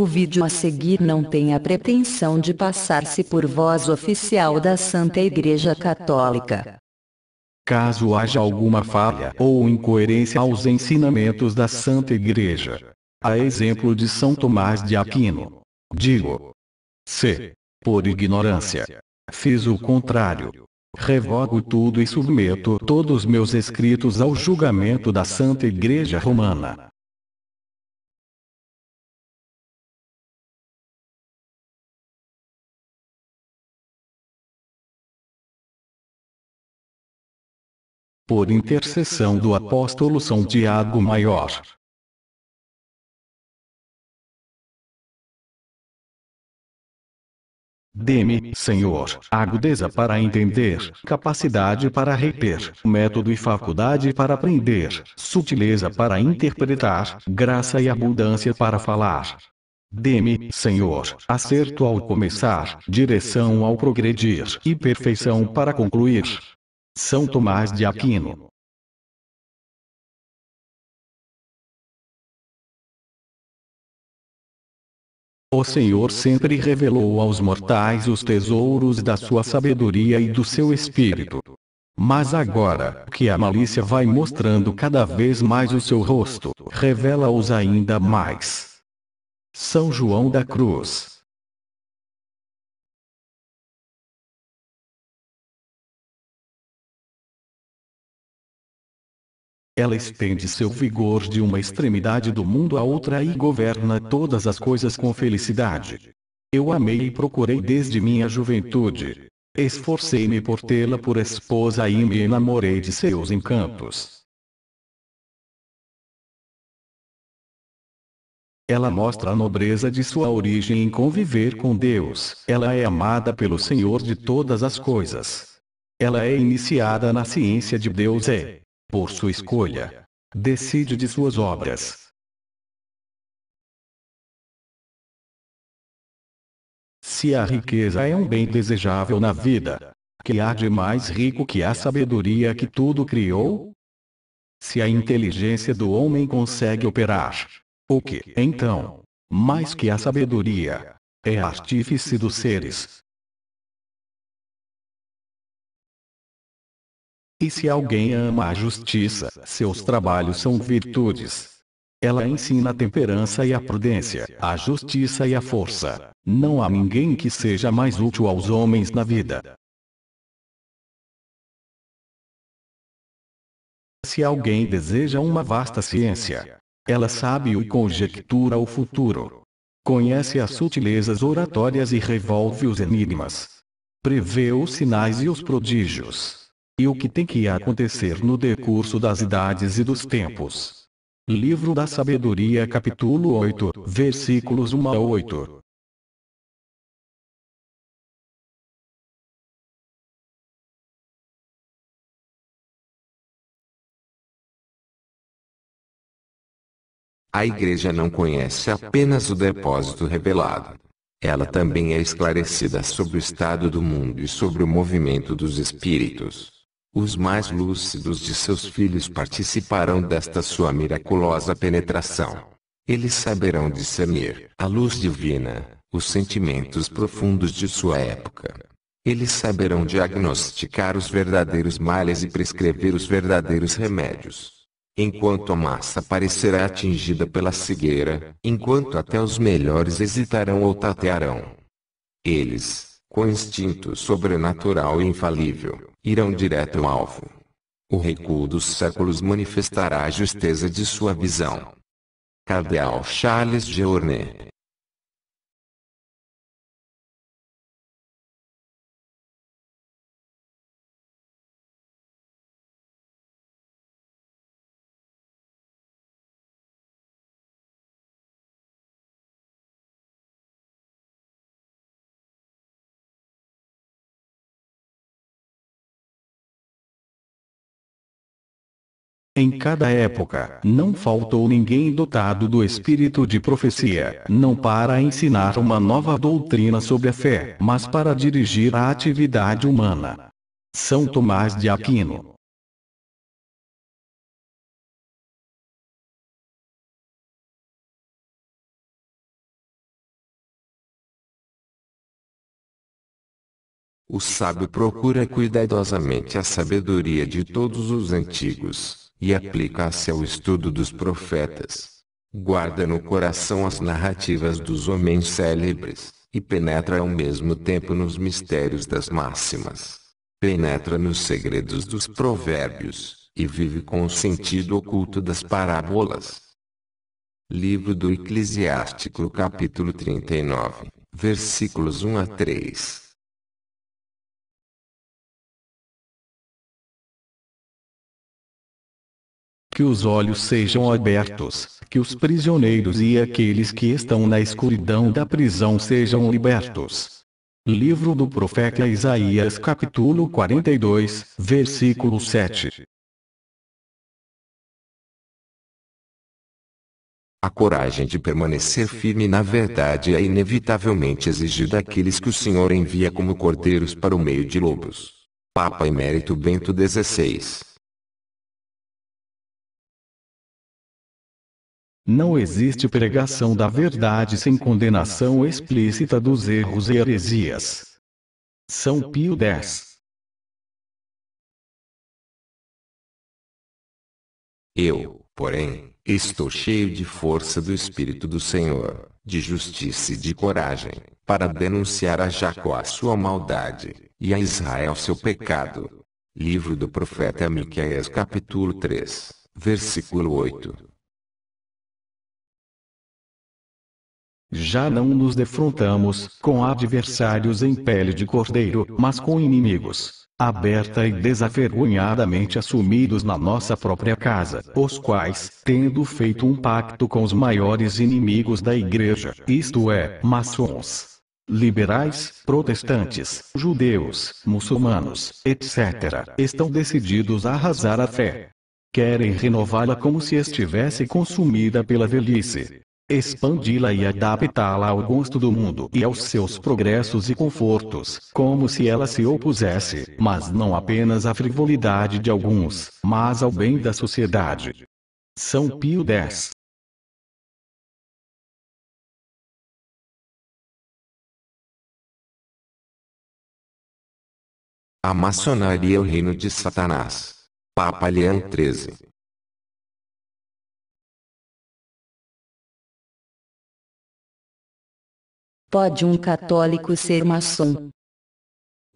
O vídeo a seguir não tem a pretensão de passar-se por voz oficial da Santa Igreja Católica. Caso haja alguma falha ou incoerência aos ensinamentos da Santa Igreja, a exemplo de São Tomás de Aquino, digo: se, por ignorância, fiz o contrário, revogo tudo e submeto todos meus escritos ao julgamento da Santa Igreja Romana. Por intercessão do apóstolo São Tiago Maior. Dê-me, Senhor, agudeza para entender, capacidade para reter, método e faculdade para aprender, sutileza para interpretar, graça e abundância para falar. Dê-me, Senhor, acerto ao começar, direção ao progredir e perfeição para concluir. São Tomás de Aquino. O Senhor sempre revelou aos mortais os tesouros da sua sabedoria e do seu espírito. Mas agora, que a malícia vai mostrando cada vez mais o seu rosto, revela-os ainda mais. São João da Cruz. Ela estende seu vigor de uma extremidade do mundo à outra e governa todas as coisas com felicidade. Eu amei e procurei desde minha juventude. Esforcei-me por tê-la por esposa e me enamorei de seus encantos. Ela mostra a nobreza de sua origem em conviver com Deus. Ela é amada pelo Senhor de todas as coisas. Ela é iniciada na ciência de Deus e, por sua escolha, decide de suas obras. Se a riqueza é um bem desejável na vida, que há de mais rico que a sabedoria que tudo criou? Se a inteligência do homem consegue operar, o que, então, mais que a sabedoria, é artífice dos seres? E se alguém ama a justiça, seus trabalhos são virtudes. Ela ensina a temperança e a prudência, a justiça e a força. Não há ninguém que seja mais útil aos homens na vida. Se alguém deseja uma vasta ciência, ela sabe e conjectura o futuro. Conhece as sutilezas oratórias e revolve os enigmas. Prevê os sinais e os prodígios. E o que tem que acontecer no decurso das idades e dos tempos. Livro da Sabedoria, capítulo 8, versículos 1 a 8. A Igreja não conhece apenas o depósito revelado. Ela também é esclarecida sobre o estado do mundo e sobre o movimento dos espíritos. Os mais lúcidos de seus filhos participarão desta sua miraculosa penetração. Eles saberão discernir a luz divina, os sentimentos profundos de sua época. Eles saberão diagnosticar os verdadeiros males e prescrever os verdadeiros remédios. Enquanto a massa parecerá atingida pela cegueira, enquanto até os melhores hesitarão ou tatearão. Eles, com instinto sobrenatural e infalível, irão direto ao alvo. O recuo dos séculos manifestará a justeza de sua visão. Cardeal Charles de Ornay. Em cada época, não faltou ninguém dotado do espírito de profecia, não para ensinar uma nova doutrina sobre a fé, mas para dirigir a atividade humana. São Tomás de Aquino. O sábio procura cuidadosamente a sabedoria de todos os antigos, e aplica-se ao estudo dos profetas. Guarda no coração as narrativas dos homens célebres, e penetra ao mesmo tempo nos mistérios das máximas. Penetra nos segredos dos provérbios, e vive com o sentido oculto das parábolas. Livro do Eclesiástico, capítulo 39, versículos 1 a 3. Que os olhos sejam abertos, que os prisioneiros e aqueles que estão na escuridão da prisão sejam libertos. Livro do profeta Isaías, capítulo 42, versículo 7. A coragem de permanecer firme na verdade é inevitavelmente exigida daqueles que o Senhor envia como cordeiros para o meio de lobos. Papa Emérito Bento XVI. Não existe pregação da verdade sem condenação explícita dos erros e heresias. São Pio X. Eu, porém, estou cheio de força do Espírito do Senhor, de justiça e de coragem, para denunciar a Jacó a sua maldade, e a Israel seu pecado. Livro do profeta Miqueias, capítulo 3, versículo 8. Já não nos defrontamos com adversários em pele de cordeiro, mas com inimigos, aberta e desavergonhadamente assumidos na nossa própria casa, os quais, tendo feito um pacto com os maiores inimigos da Igreja, isto é, maçons, liberais, protestantes, judeus, muçulmanos, etc., estão decididos a arrasar a fé. Querem renová-la como se estivesse consumida pela velhice. Expandi-la e adaptá-la ao gosto do mundo e aos seus progressos e confortos, como se ela se opusesse, mas não apenas à frivolidade de alguns, mas ao bem da sociedade. São Pio X. A maçonaria é o reino de Satanás. Papa Leão XIII. Pode um católico ser maçom?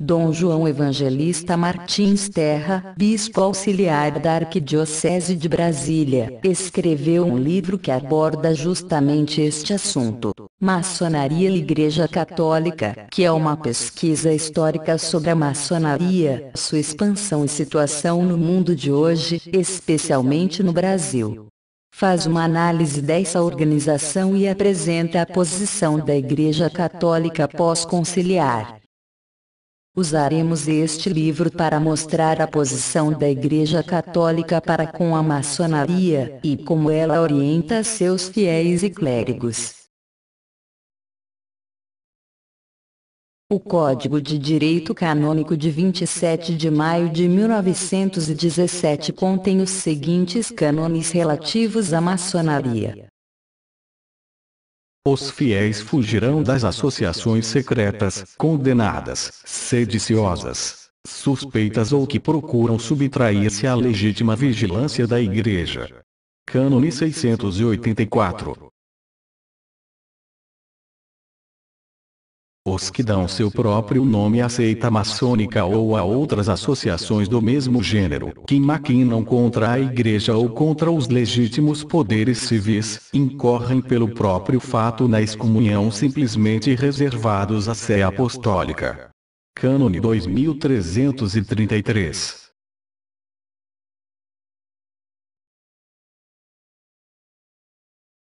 Dom João Evangelista Martins Terra, bispo auxiliar da Arquidiocese de Brasília, escreveu um livro que aborda justamente este assunto, Maçonaria e Igreja Católica, que é uma pesquisa histórica sobre a maçonaria, sua expansão e situação no mundo de hoje, especialmente no Brasil. Faz uma análise dessa organização e apresenta a posição da Igreja Católica pós-conciliar. Usaremos este livro para mostrar a posição da Igreja Católica para com a maçonaria, e como ela orienta seus fiéis e clérigos. O Código de Direito Canônico de 27 de maio de 1917 contém os seguintes cânones relativos à maçonaria. Os fiéis fugirão das associações secretas, condenadas, sediciosas, suspeitas ou que procuram subtrair-se à legítima vigilância da Igreja. Cânone 684. Os que dão seu próprio nome à seita maçônica ou a outras associações do mesmo gênero, que maquinam contra a Igreja ou contra os legítimos poderes civis, incorrem pelo próprio fato na excomunhão simplesmente reservados à Sé Apostólica. Cânone 2333.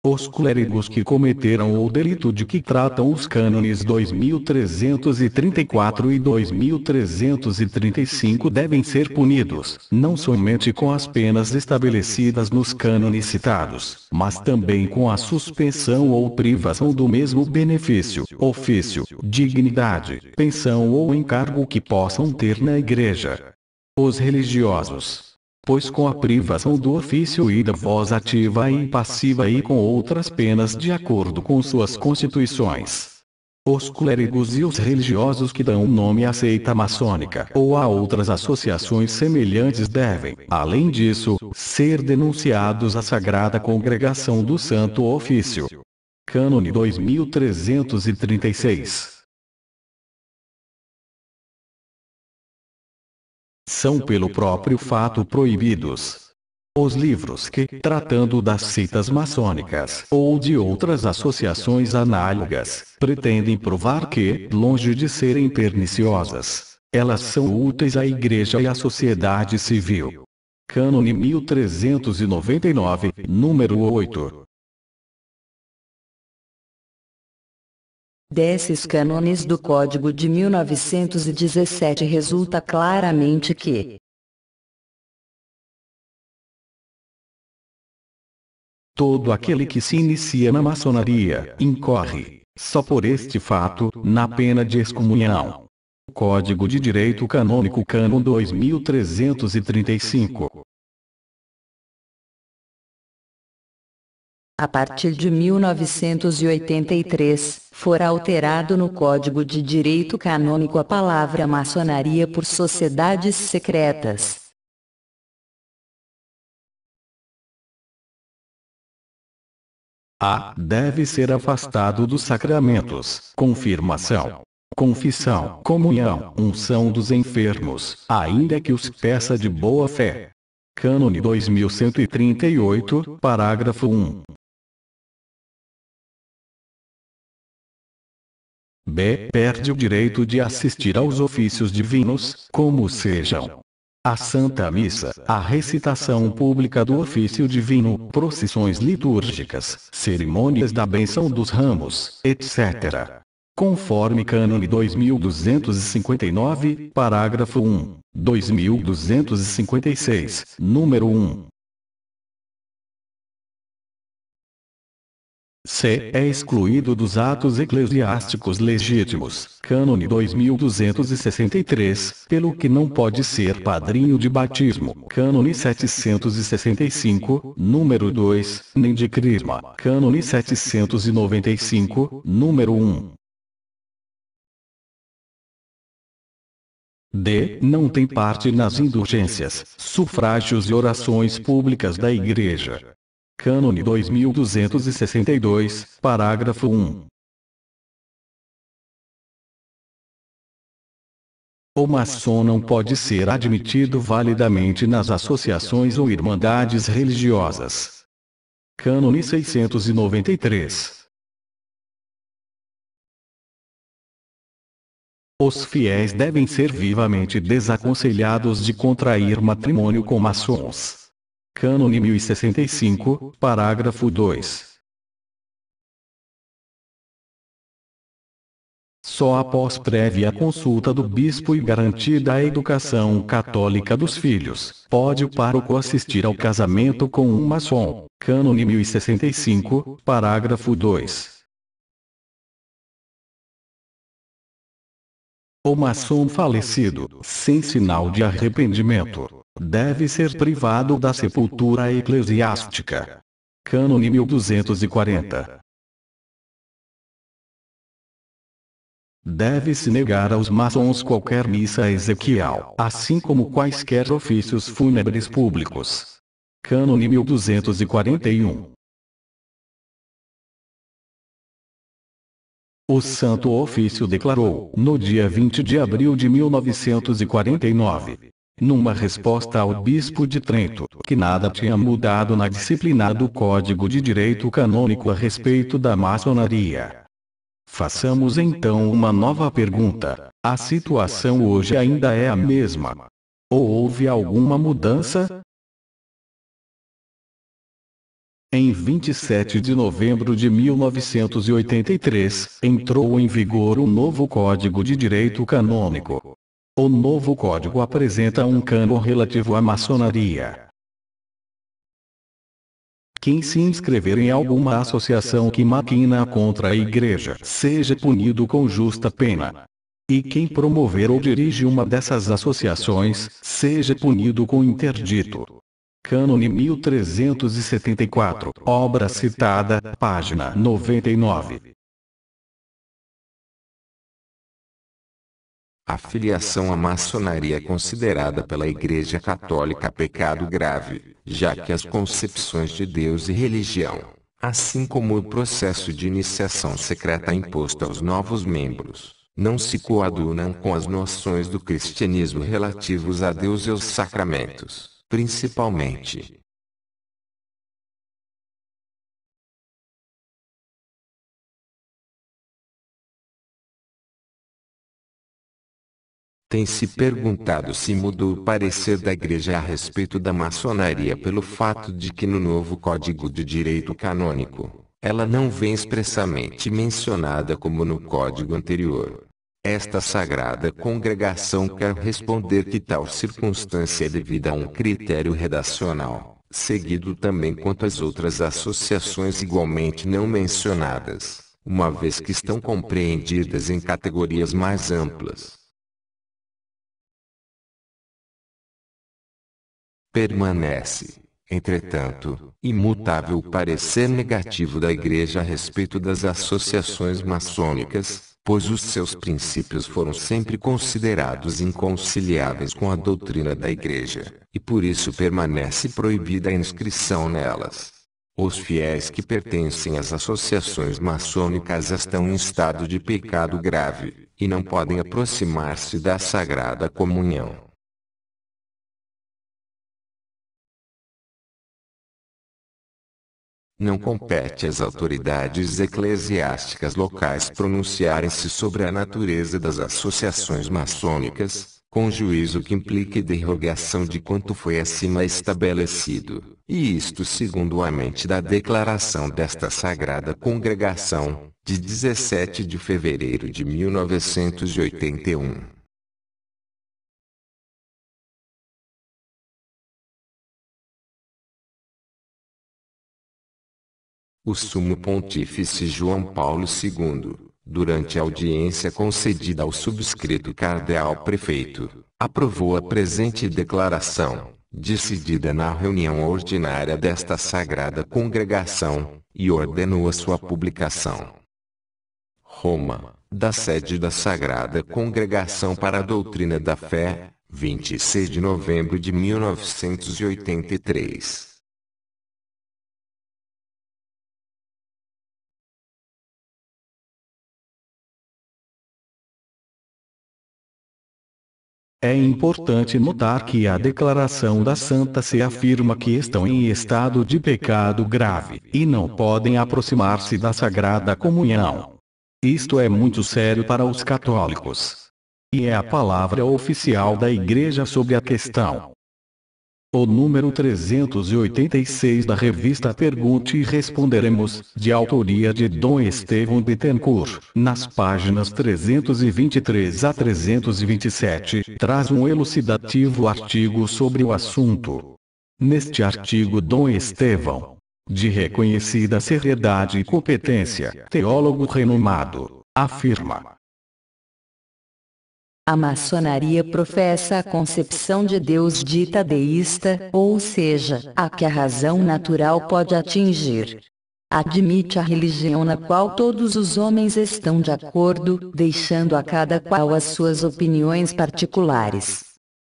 Os clérigos que cometeram o delito de que tratam os cânones 2334 e 2335 devem ser punidos, não somente com as penas estabelecidas nos cânones citados, mas também com a suspensão ou privação do mesmo benefício, ofício, dignidade, pensão ou encargo que possam ter na Igreja. Os religiosos, pois com a privação do ofício e da voz ativa e passiva e com outras penas de acordo com suas constituições. Os clérigos e os religiosos que dão nome à seita maçônica ou a outras associações semelhantes devem, além disso, ser denunciados à Sagrada Congregação do Santo Ofício. Cânone 2336. São pelo próprio fato proibidos. Os livros que, tratando das seitas maçônicas ou de outras associações análogas, pretendem provar que, longe de serem perniciosas, elas são úteis à Igreja e à sociedade civil. Cânone 1399, número 8. Desses cânones do Código de 1917 resulta claramente que todo aquele que se inicia na maçonaria incorre, só por este fato, na pena de excomunhão. Código de Direito Canônico Cânon 2335. A partir de 1983, fora alterado no Código de Direito Canônico a palavra maçonaria por sociedades secretas. A. Deve ser afastado dos sacramentos, confirmação, confissão, comunhão, unção dos enfermos, ainda que os peça de boa fé. Cânone 2138, parágrafo 1. B. Perde o direito de assistir aos ofícios divinos, como sejam a Santa Missa, a recitação pública do ofício divino, procissões litúrgicas, cerimônias da bênção dos ramos, etc. Conforme Cânone 2259, parágrafo 1, 2256, número 1. C. É excluído dos atos eclesiásticos legítimos, Cânone 2263, pelo que não pode ser padrinho de batismo, Cânone 765, número 2, nem de crisma, Cânone 795, número 1. D. Não tem parte nas indulgências, sufrágios e orações públicas da Igreja. Cânone 2262, parágrafo 1. O maçom não pode ser admitido validamente nas associações ou irmandades religiosas. Cânone 693. Os fiéis devem ser vivamente desaconselhados de contrair matrimônio com maçons. Cânone 1065, parágrafo 2. Só após prévia consulta do bispo e garantida a educação católica dos filhos, pode o pároco assistir ao casamento com um maçom. Cânone 1065, parágrafo 2. O maçom falecido, sem sinal de arrependimento, deve ser privado da sepultura eclesiástica. Cânone 1240. Deve-se negar aos maçons qualquer missa ezequial, assim como quaisquer ofícios fúnebres públicos. Cânone 1241. O Santo Ofício declarou, no dia 20 de abril de 1949, numa resposta ao bispo de Trento, que nada tinha mudado na disciplina do Código de Direito Canônico a respeito da maçonaria. Façamos então uma nova pergunta: a situação hoje ainda é a mesma? Ou houve alguma mudança? Em 27 de novembro de 1983, entrou em vigor o novo Código de Direito Canônico. O novo código apresenta um cânon relativo à maçonaria. Quem se inscrever em alguma associação que maquina contra a Igreja, seja punido com justa pena. E quem promover ou dirige uma dessas associações, seja punido com interdito. Cânone 1374, obra citada, página 99. A filiação à maçonaria é considerada pela Igreja Católica pecado grave, já que as concepções de Deus e religião, assim como o processo de iniciação secreta imposto aos novos membros, não se coadunam com as noções do cristianismo relativos a Deus e aos sacramentos, principalmente. Tem se perguntado se mudou o parecer da Igreja a respeito da maçonaria pelo fato de que no novo Código de Direito Canônico, ela não vem expressamente mencionada como no código anterior. Esta sagrada congregação quer responder que tal circunstância é devida a um critério redacional, seguido também quanto às outras associações igualmente não mencionadas, uma vez que estão compreendidas em categorias mais amplas. Permanece, entretanto, imutável o parecer negativo da Igreja a respeito das associações maçônicas, pois os seus princípios foram sempre considerados inconciliáveis com a doutrina da Igreja, e por isso permanece proibida a inscrição nelas. Os fiéis que pertencem às associações maçônicas estão em estado de pecado grave, e não podem aproximar-se da Sagrada Comunhão. Não compete às autoridades eclesiásticas locais pronunciarem-se sobre a natureza das associações maçônicas, com juízo que implique derrogação de quanto foi acima estabelecido, e isto segundo a mente da declaração desta Sagrada Congregação, de 17 de fevereiro de 1981. O Sumo Pontífice João Paulo II, durante a audiência concedida ao subscrito cardeal-prefeito, aprovou a presente declaração, decidida na reunião ordinária desta Sagrada Congregação, e ordenou a sua publicação. Roma, da sede da Sagrada Congregação para a Doutrina da Fé, 26 de novembro de 1983. É importante notar que a declaração da Santa Sé afirma que estão em estado de pecado grave, e não podem aproximar-se da Sagrada Comunhão. Isto é muito sério para os católicos. E é a palavra oficial da Igreja sobre a questão. O número 386 da revista Pergunte e Responderemos, de autoria de Dom Estevão Bittencourt, nas páginas 323 a 327, traz um elucidativo artigo sobre o assunto. Neste artigo Dom Estevão, de reconhecida seriedade e competência, teólogo renomado, afirma: a maçonaria professa a concepção de Deus dita deísta, ou seja, a que a razão natural pode atingir. Admite a religião na qual todos os homens estão de acordo, deixando a cada qual as suas opiniões particulares.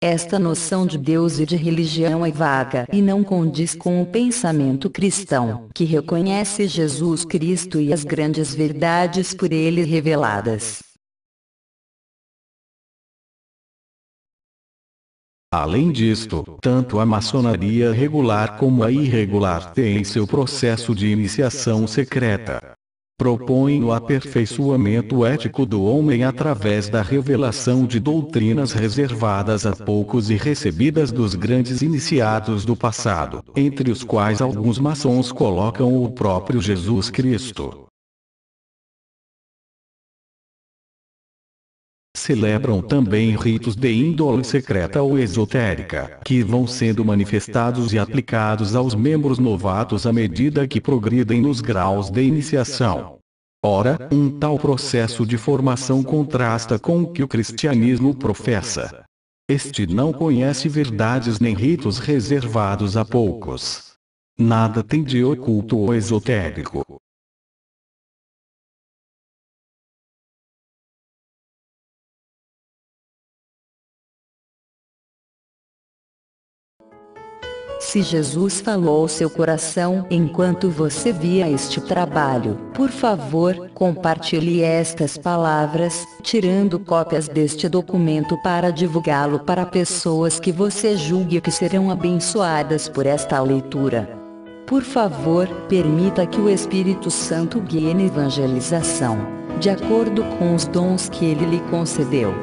Esta noção de Deus e de religião é vaga e não condiz com o pensamento cristão, que reconhece Jesus Cristo e as grandes verdades por ele reveladas. Além disto, tanto a maçonaria regular como a irregular têm seu processo de iniciação secreta. Propõem o aperfeiçoamento ético do homem através da revelação de doutrinas reservadas a poucos e recebidas dos grandes iniciados do passado, entre os quais alguns maçons colocam o próprio Jesus Cristo. Celebram também ritos de índole secreta ou esotérica, que vão sendo manifestados e aplicados aos membros novatos à medida que progridem nos graus de iniciação. Ora, um tal processo de formação contrasta com o que o cristianismo professa. Este não conhece verdades nem ritos reservados a poucos. Nada tem de oculto ou esotérico. Se Jesus falou ao seu coração enquanto você via este trabalho, por favor, compartilhe estas palavras, tirando cópias deste documento para divulgá-lo para pessoas que você julgue que serão abençoadas por esta leitura. Por favor, permita que o Espírito Santo guie na evangelização, de acordo com os dons que ele lhe concedeu.